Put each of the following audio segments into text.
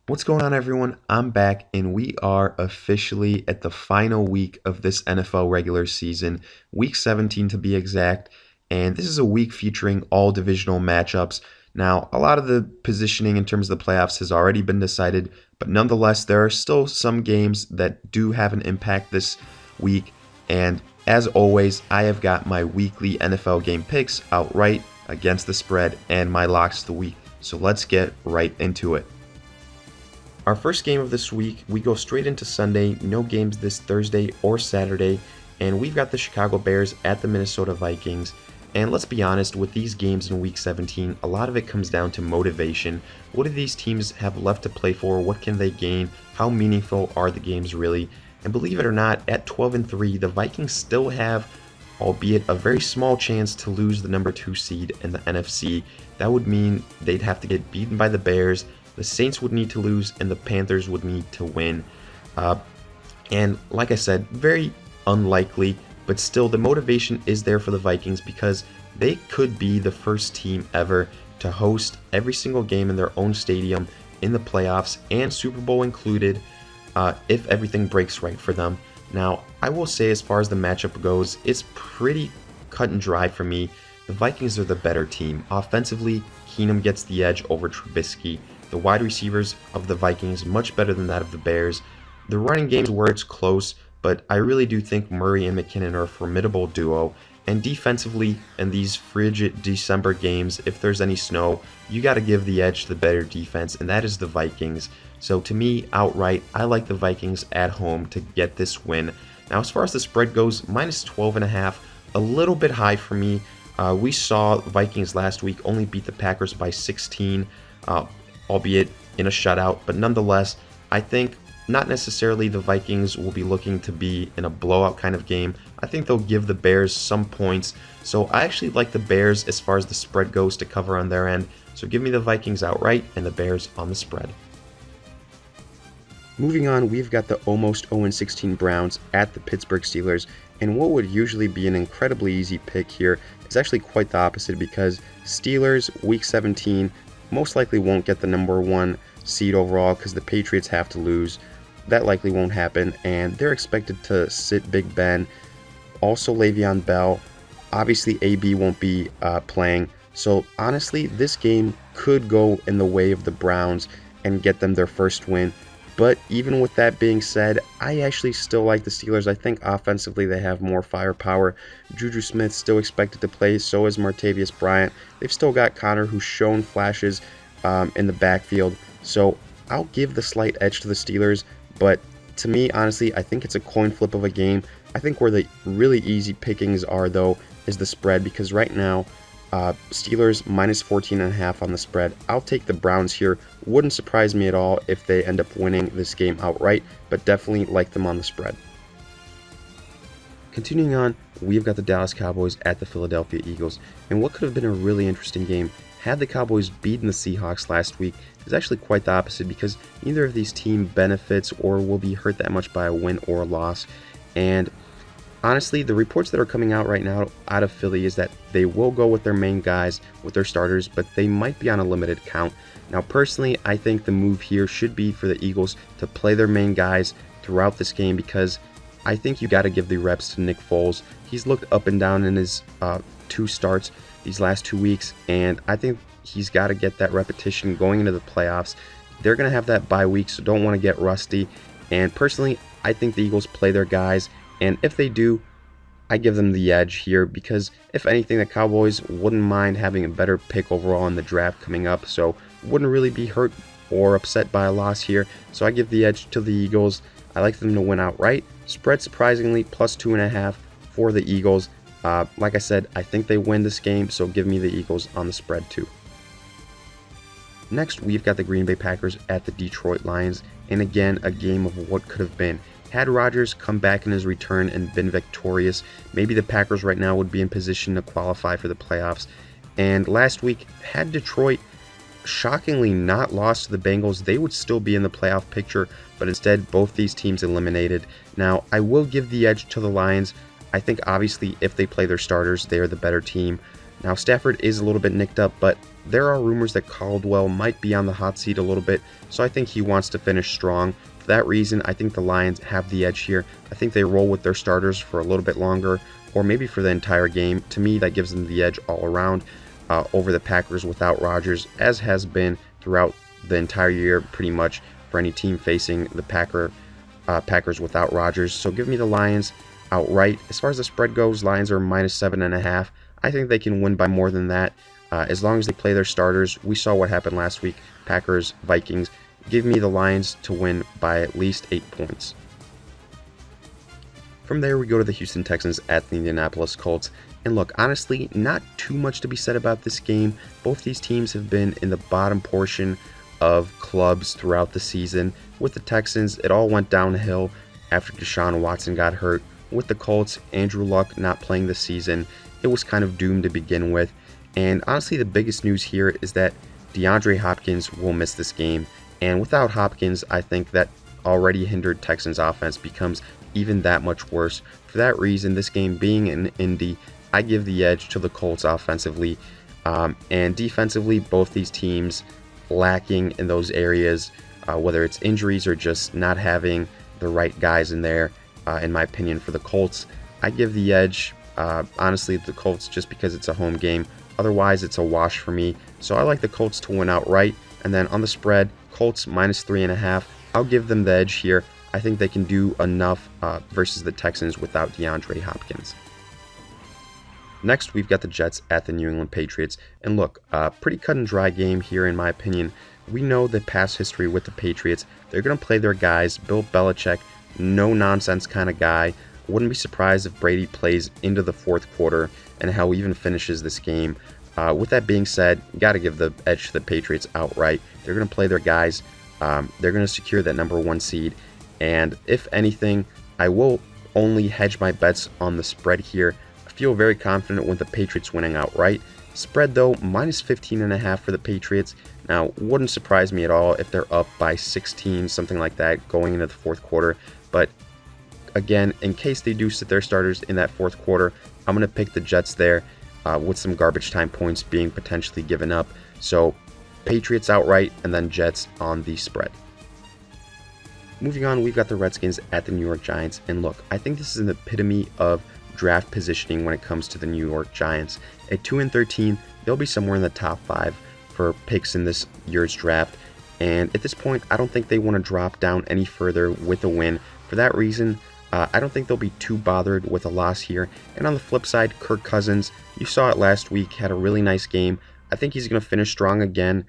What's going on, everyone? I'm back, and we are officially at the final week of this NFL regular season, week 17 to be exact. And this is a week featuring all divisional matchups. Now, a lot of the positioning in terms of the playoffs has already been decided, but nonetheless, there are still some games that do have an impact this week. And as always, I have got my weekly NFL game picks outright, against the spread, and my locks of the week. So let's get right into it. Our first game of this week, we go straight into Sunday, no games this Thursday or Saturday, and we've got the Chicago Bears at the Minnesota Vikings. And let's be honest, with these games in week 17, a lot of it comes down to motivation. What do these teams have left to play for? What can they gain? How meaningful are the games really? And believe it or not, at 12-3, the Vikings still have, albeit a very small chance, to lose the number 2 seed in the NFC. That would mean they'd have to get beaten by the Bears, the Saints would need to lose, and the Panthers would need to win. And like I said, very unlikely, but still the motivation is there for the Vikings because they could be the first team ever to host every single game in their own stadium in the playoffs, and Super Bowl included, if everything breaks right for them. Now, I will say, as far as the matchup goes, it's pretty cut and dry for me. The Vikings are the better team. Offensively, Keenum gets the edge over Trubisky. The wide receivers of the Vikings much better than that of the Bears. The running game's where it's close, but I really do think Murray and McKinnon are a formidable duo. And defensively, in these frigid December games, if there's any snow, you got to give the edge to the better defense, and that is the Vikings. So to me, outright, I like the Vikings at home to get this win. Now, as far as the spread goes, minus 12.5, a little bit high for me. We saw Vikings last week only beat the Packers by 16. Albeit in a shutout, but nonetheless, I think not necessarily the Vikings will be looking to be in a blowout kind of game. I think they'll give the Bears some points, so I actually like the Bears as far as the spread goes to cover on their end, so give me the Vikings outright and the Bears on the spread. Moving on, we've got the almost 0-16 Browns at the Pittsburgh Steelers, and what would usually be an incredibly easy pick here is actually quite the opposite because Steelers, week 17, most likely won't get the number 1 seed overall because the Patriots have to lose. That likely won't happen, and they're expected to sit Big Ben. Also Le'Veon Bell. Obviously AB won't be playing. So honestly, this game could go in the way of the Browns and get them their first win. But even with that being said, I actually still like the Steelers. I think offensively they have more firepower. Juju Smith's still expected to play, so is Martavius Bryant. They've still got Connor, who's shown flashes in the backfield. So I'll give the slight edge to the Steelers, but to me, honestly, I think it's a coin flip of a game. I think where the really easy pickings are, though, is the spread, because right now, Steelers minus 14.5 on the spread. I'll take the Browns here. Wouldn't surprise me at all if they end up winning this game outright, but definitely like them on the spread. Continuing on, we've got the Dallas Cowboys at the Philadelphia Eagles, and what could have been a really interesting game had the Cowboys beaten the Seahawks last week is actually quite the opposite, because neither of these teams benefits or will be hurt that much by a win or a loss. And honestly, the reports that are coming out right now out of Philly is that they will go with their main guys, with their starters, but they might be on a limited count. Now, personally, I think the move here should be for the Eagles to play their main guys throughout this game, because I think you got to give the reps to Nick Foles. He's looked up and down in his 2 starts these last 2 weeks, and I think he's got to get that repetition going into the playoffs. They're going to have that bye week, so don't want to get rusty. And personally, I think the Eagles play their guys, and if they do, I give them the edge here, because if anything, the Cowboys wouldn't mind having a better pick overall in the draft coming up, so wouldn't really be hurt or upset by a loss here. So I give the edge to the Eagles. I like them to win outright. Spread surprisingly plus 2.5 for the Eagles. Like I said, I think they win this game, so give me the Eagles on the spread too. Next, we've got the Green Bay Packers at the Detroit Lions, and again, a game of what could have been. Had Rodgers come back in his return and been victorious, maybe the Packers right now would be in position to qualify for the playoffs. And last week, had Detroit shockingly not lost to the Bengals, they would still be in the playoff picture, but instead both these teams eliminated. Now, I will give the edge to the Lions. I think obviously if they play their starters, they are the better team. Now, Stafford is a little bit nicked up, but there are rumors that Caldwell might be on the hot seat a little bit, so I think he wants to finish strong. For that reason, I think the Lions have the edge here. I think they roll with their starters for a little bit longer, or maybe for the entire game. To me, that gives them the edge all around over the Packers without Rodgers, as has been throughout the entire year pretty much for any team facing the Packers without Rodgers. So give me the Lions outright. As far as the spread goes, Lions are -7.5. I think they can win by more than that. As long as they play their starters. We saw what happened last week. Packers, Vikings. Give me the Lions to win by at least 8 points. From there, we go to the Houston Texans at the Indianapolis Colts. And look, honestly, not too much to be said about this game. Both these teams have been in the bottom portion of clubs throughout the season. With the Texans, it all went downhill after Deshaun Watson got hurt. With the Colts, Andrew Luck not playing this season, it was kind of doomed to begin with. And honestly, the biggest news here is that DeAndre Hopkins will miss this game. And without Hopkins, I think that already hindered Texans offense becomes even that much worse. For that reason, this game being in Indy, I give the edge to the Colts offensively. And defensively, both these teams lacking in those areas, whether it's injuries or just not having the right guys in there. In my opinion, for the Colts, I give the edge, honestly, the Colts just because it's a home game. Otherwise, it's a wash for me. So I like the Colts to win outright. And then on the spread, Colts -3.5. I'll give them the edge here. I think they can do enough versus the Texans without DeAndre Hopkins. Next, we've got the Jets at the New England Patriots. And look, pretty cut and dry game here in my opinion. We know the past history with the Patriots. They're going to play their guys. Bill Belichick, no-nonsense kind of guy. Wouldn't be surprised if Brady plays into the fourth quarter and how he even finishes this game. With that being said, got to give the edge to the Patriots outright. They're going to play their guys. They're going to secure that #1 seed. And if anything, I will only hedge my bets on the spread here. I feel very confident with the Patriots winning outright. Spread, though, -15.5 for the Patriots. Now, wouldn't surprise me at all if they're up by 16, something like that, going into the fourth quarter. But again, in case they do sit their starters in that fourth quarter, I'm going to pick the Jets there with some garbage time points being potentially given up. So Patriots outright and then Jets on the spread. Moving on, we've got the Redskins at the New York Giants. And look, I think this is an epitome of draft positioning when it comes to the New York Giants. At 2-13, they'll be somewhere in the top 5 for picks in this year's draft. And at this point, I don't think they want to drop down any further with a win. For that reason, I don't think they'll be too bothered with a loss here. And on the flip side, Kirk Cousins, you saw it last week, had a really nice game. I think he's going to finish strong again,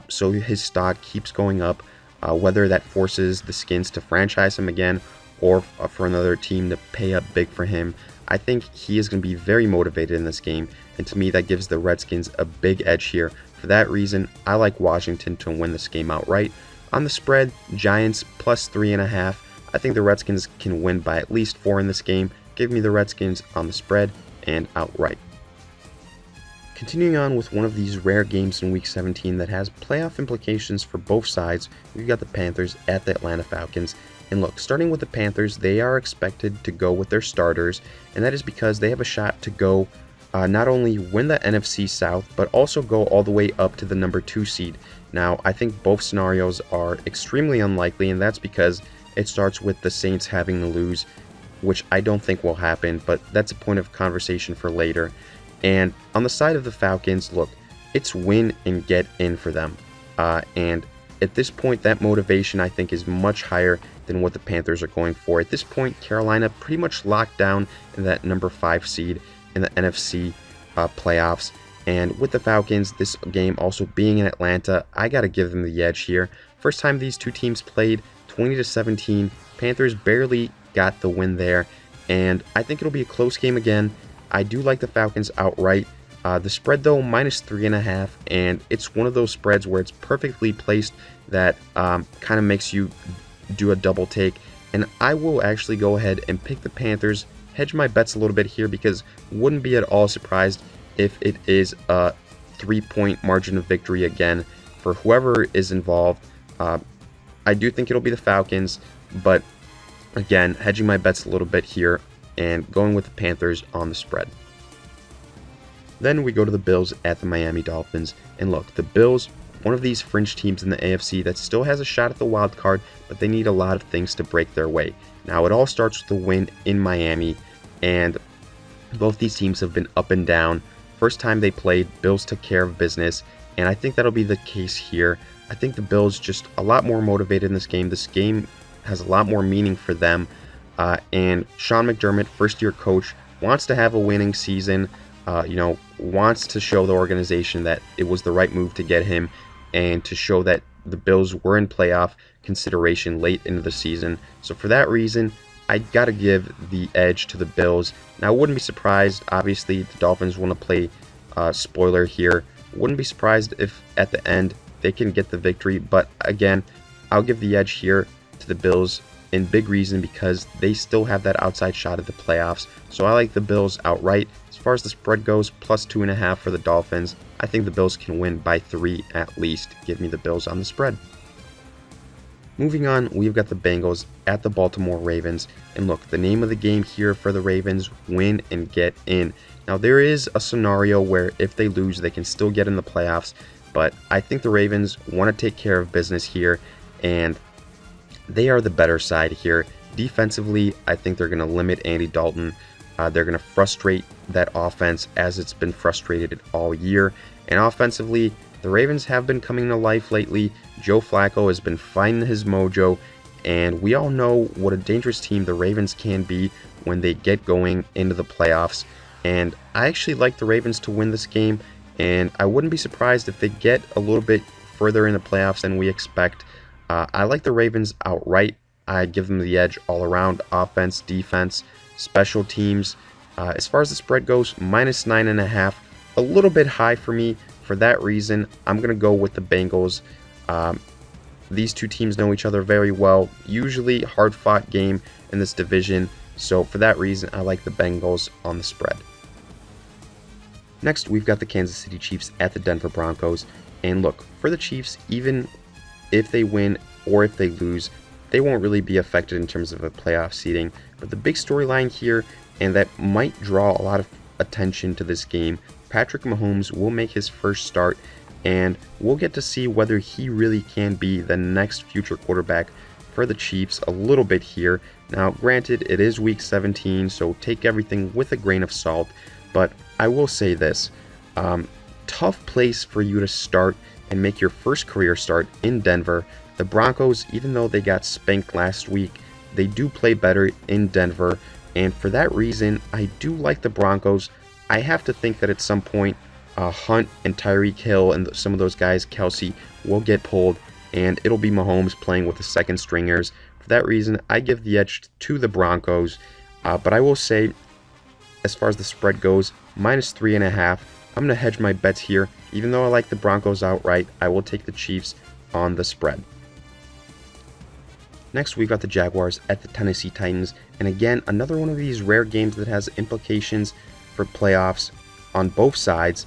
so his stock keeps going up. Whether that forces the Skins to franchise him again or for another team to pay up big for him, I think he is going to be very motivated in this game. And to me, that gives the Redskins a big edge here. For that reason, I like Washington to win this game outright. On the spread, Giants +3.5. I think the Redskins can win by at least 4 in this game. Give me the Redskins on the spread and outright. Continuing on with one of these rare games in Week 17 that has playoff implications for both sides, we've got the Panthers at the Atlanta Falcons. And look, starting with the Panthers, they are expected to go with their starters, and that is because they have a shot to go not only win the NFC South, but also go all the way up to the #2 seed. Now, I think both scenarios are extremely unlikely, and that's because it starts with the Saints having to lose, which I don't think will happen, but that's a point of conversation for later. And on the side of the Falcons, look, it's win and get in for them. And at this point, that motivation, I think, is much higher than what the Panthers are going for. At this point, Carolina pretty much locked down in that #5 seed in the NFC playoffs. And with the Falcons, this game also being in Atlanta, I got to give them the edge here. First time these two teams played, 20-17. Panthers barely got the win there. And I think it'll be a close game again. I do like the Falcons outright. The spread, though, -3.5, and it's one of those spreads where it's perfectly placed that kind of makes you do a double take. And I will actually go ahead and pick the Panthers, hedge my bets a little bit here because wouldn't be at all surprised if it is a 3-point margin of victory again for whoever is involved. I do think it'll be the Falcons, but again, hedging my bets a little bit here and going with the Panthers on the spread. Then we go to the Bills at the Miami Dolphins. And look, the Bills, one of these fringe teams in the AFC that still has a shot at the wild card, but they need a lot of things to break their way. Now, it all starts with the win in Miami, and both these teams have been up and down. First time they played, Bills took care of business, and I think that'll be the case here. I think the Bills just a lot more motivated in this game. This game has a lot more meaning for them, and Sean McDermott, first-year coach, wants to have a winning season, wants to show the organization that it was the right move to get him and to show that the Bills were in playoff consideration late into the season. So for that reason, I got to give the edge to the Bills. Now, I wouldn't be surprised, obviously, the Dolphins want to play spoiler here. Wouldn't be surprised if at the end they can get the victory, but again, I'll give the edge here to the Bills in big reason because they still have that outside shot at the playoffs. So I like the Bills outright. As far as the spread goes, plus 2.5 for the Dolphins. I think the Bills can win by 3 at least. Give me the Bills on the spread. Moving on, we've got the Bengals at the Baltimore Ravens. And look, the name of the game here for the Ravens, win and get in. Now, there is a scenario where if they lose, they can still get in the playoffs. But I think the Ravens want to take care of business here, and they are the better side here. Defensively, I think they're going to limit Andy Dalton. They're going to frustrate that offense as it's been frustrated all year. And offensively, the Ravens have been coming to life lately. Joe Flacco has been finding his mojo, and we all know what a dangerous team the Ravens can be when they get going into the playoffs. And I actually like the Ravens to win this game, and I wouldn't be surprised if they get a little bit further in the playoffs than we expect. I like the Ravens outright. I give them the edge all around: offense, defense, special teams. As far as the spread goes, minus 9.5, a little bit high for me. For that reason, I'm going to go with the Bengals. These two teams know each other very well. Usually hard-fought game in this division. So for that reason, I like the Bengals on the spread. Next, we've got the Kansas City Chiefs at the Denver Broncos. And look, for the Chiefs, even if they win or if they lose, they won't really be affected in terms of a playoff seeding. But the big storyline here, and that might draw a lot of attention to this game, Patrick Mahomes will make his first start, and we'll get to see whether he really can be the next future quarterback for the Chiefs a little bit here. Now, granted, it is week 17, so take everything with a grain of salt, but I will say this. Tough place for you to start and make your first career start in Denver. The Broncos, even though they got spanked last week, they do play better in Denver, and for that reason, I do like the Broncos. I have to think that at some point, Hunt and Tyreek Hill and some of those guys, Kelsey, will get pulled, and it'll be Mahomes playing with the second stringers. For that reason, I give the edge to the Broncos, but I will say, as far as the spread goes, minus 3.5. I'm going to hedge my bets here. Even though I like the Broncos outright, I will take the Chiefs on the spread. Next, we've got the Jaguars at the Tennessee Titans. And again, another one of these rare games that has implications for playoffs on both sides.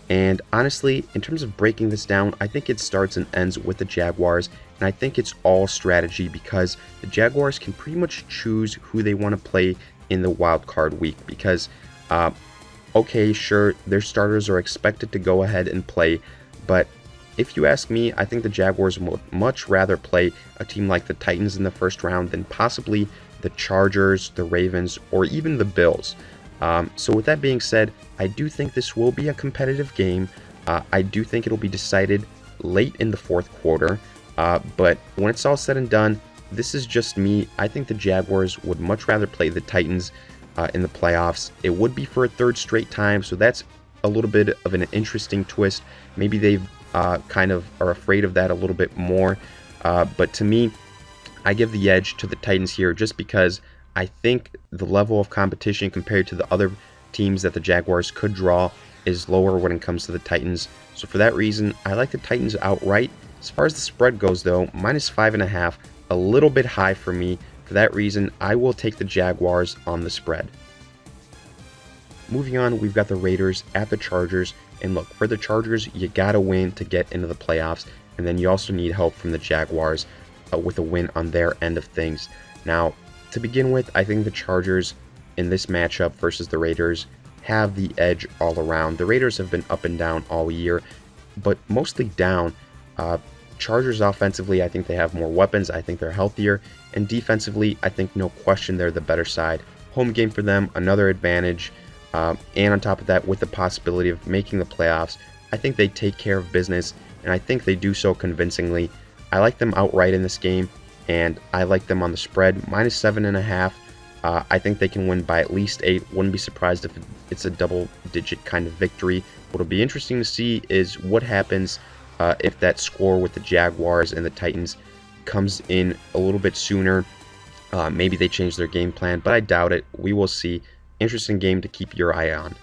And honestly, in terms of breaking this down, I think it starts and ends with the Jaguars. And I think it's all strategy because the Jaguars can pretty much choose who they want to play in the wild card week. Because, okay, sure, their starters are expected to go ahead and play. But if you ask me, I think the Jaguars would much rather play a team like the Titans in the first round than possibly the Chargers, the Ravens, or even the Bills. So with that being said, I do think this will be a competitive game. I do think it'll be decided late in the fourth quarter. But when it's all said and done, this is just me. I think the Jaguars would much rather play the Titans in the playoffs. It would be for a third straight time, so that's a little bit of an interesting twist. Maybe they kind of are afraid of that a little bit more. But to me, I give the edge to the Titans here just because I think the level of competition compared to the other teams that the Jaguars could draw is lower when it comes to the Titans. So for that reason, I like the Titans outright. As far as the spread goes though, minus 5.5, a little bit high for me. For that reason, I will take the Jaguars on the spread. Moving on, we've got the Raiders at the Chargers. And look, for the Chargers, you gotta win to get into the playoffs. And then you also need help from the Jaguars with a win on their end of things. Now, to begin with, I think the Chargers in this matchup versus the Raiders have the edge all around. The Raiders have been up and down all year, but mostly down. Chargers offensively, I think they have more weapons. I think they're healthier. And defensively, I think no question they're the better side. Home game for them, another advantage. And on top of that, with the possibility of making the playoffs, I think they take care of business, and I think they do so convincingly. I like them outright in this game, and I like them on the spread, -7.5. I think they can win by at least 8. Wouldn't be surprised if it's a double-digit kind of victory. What'll be interesting to see is what happens if that score with the Jaguars and the Titans comes in a little bit sooner. Maybe they change their game plan, but I doubt it. We will see. Interesting game to keep your eye on.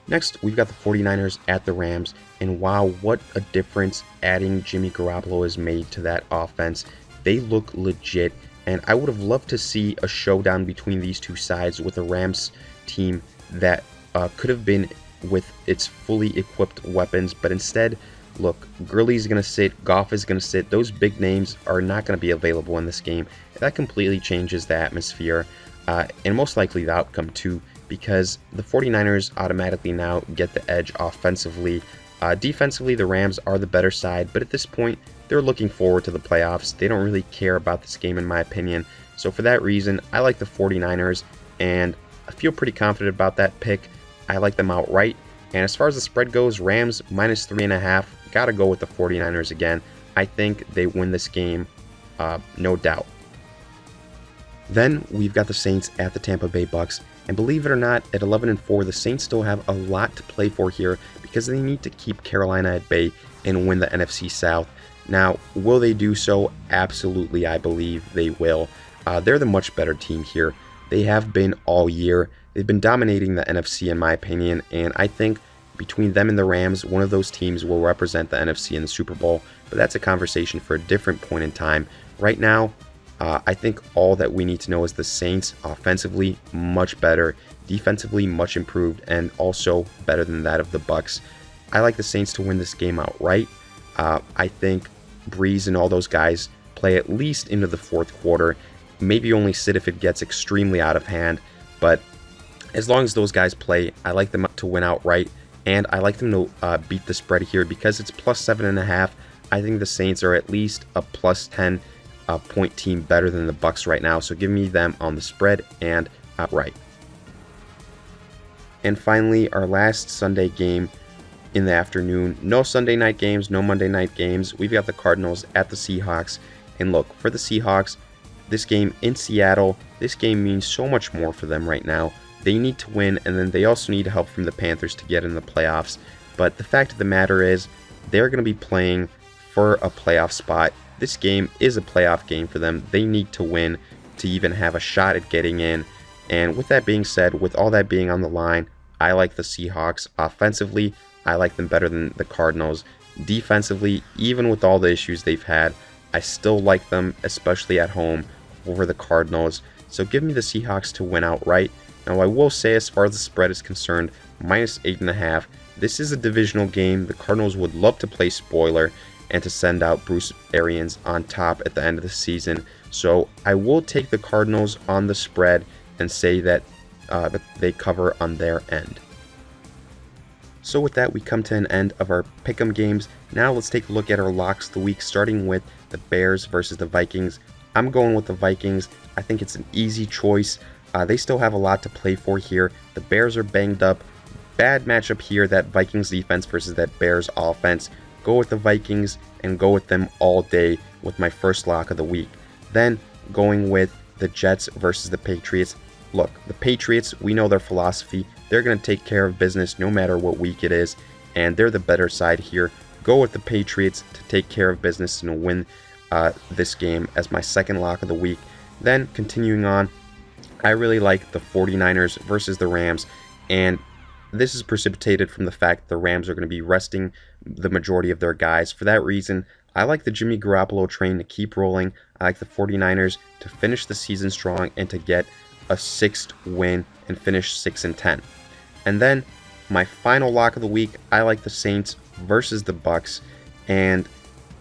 Next, we've got the 49ers at the Rams, and wow, what a difference adding Jimmy Garoppolo has made to that offense. They look legit, and I would have loved to see a showdown between these two sides with a Rams team that could have been with its fully equipped weapons, but instead, look, Gurley's going to sit, Goff is going to sit. Those big names are not going to be available in this game. That completely changes the atmosphere, and most likely the outcome too, because the 49ers automatically now get the edge offensively. Defensively, the Rams are the better side, but at this point, they're looking forward to the playoffs. They don't really care about this game, in my opinion. So for that reason, I like the 49ers, and I feel pretty confident about that pick. I like them outright. And as far as the spread goes, Rams -3.5. Gotta go with the 49ers again. I think they win this game, no doubt. Then we've got the Saints at the Tampa Bay Bucks. And believe it or not, at 11-4, the Saints still have a lot to play for here because they need to keep Carolina at bay and win the NFC South. Now, will they do so? Absolutely, I believe they will. They're the much better team here. They have been all year. They've been dominating the NFC, in my opinion, and I think between them and the Rams, one of those teams will represent the NFC in the Super Bowl, but that's a conversation for a different point in time. Right now, I think all that we need to know is the Saints, offensively, much better, defensively, much improved, and also better than that of the Bucks. I like the Saints to win this game outright. I think Breeze and all those guys play at least into the fourth quarter, maybe only sit if it gets extremely out of hand, but as long as those guys play, I like them to win outright, and I like them to beat the spread here because it's +7.5. I think the Saints are at least a +10 point team better than the Bucks right now, so give me them on the spread and outright. And finally, our last Sunday game in the afternoon. No Sunday night games, no Monday night games. We've got the Cardinals at the Seahawks. And look, for the Seahawks, this game in Seattle, this game means so much more for them right now. They need to win, and then they also need help from the Panthers to get in the playoffs. But the fact of the matter is, they're going to be playing for a playoff spot. This game is a playoff game for them. They need to win to even have a shot at getting in. And with that being said, with all that being on the line, I like the Seahawks. Offensively, I like them better than the Cardinals. Defensively, even with all the issues they've had, I still like them, especially at home, over the Cardinals. So give me the Seahawks to win outright. Now, I will say, as far as the spread is concerned, -8.5. This is a divisional game. The Cardinals would love to play spoiler and to send out Bruce Arians on top at the end of the season. So I will take the Cardinals on the spread and say that they cover on their end. So with that, we come to an end of our pick'em games. Now let's take a look at our locks of the week, starting with the Bears versus the Vikings. I'm going with the Vikings. I think it's an easy choice. They still have a lot to play for here. The Bears are banged up. Bad matchup here, that Vikings defense versus that Bears offense. Go with the Vikings and go with them all day with my first lock of the week. Then going with the Jets versus the Patriots. Look, the Patriots, we know their philosophy. They're going to take care of business no matter what week it is, and they're the better side here. Go with the Patriots to take care of business and win this game as my second lock of the week. Then continuing on, I really like the 49ers versus the Rams, and this is precipitated from the fact that the Rams are going to be resting the majority of their guys. For that reason, I like the Jimmy Garoppolo train to keep rolling. I like the 49ers to finish the season strong and to get a 6th win and finish 6-10. And then my final lock of the week, I like the Saints versus the Bucks. And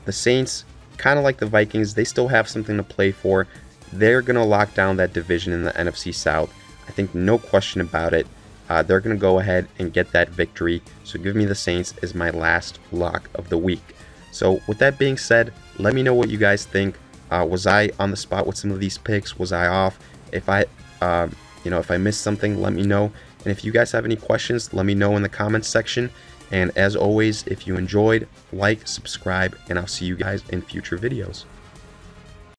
the Saints, kind of like the Vikings, they still have something to play for. They're going to lock down that division in the NFC South. I think no question about it. they're going to go ahead and get that victory. So give me the Saints as my last lock of the week. So with that being said, let me know what you guys think. Was I on the spot with some of these picks? Was I off? If I missed something, let me know. And if you guys have any questions, let me know in the comments section. And as always, if you enjoyed, like, subscribe, and I'll see you guys in future videos.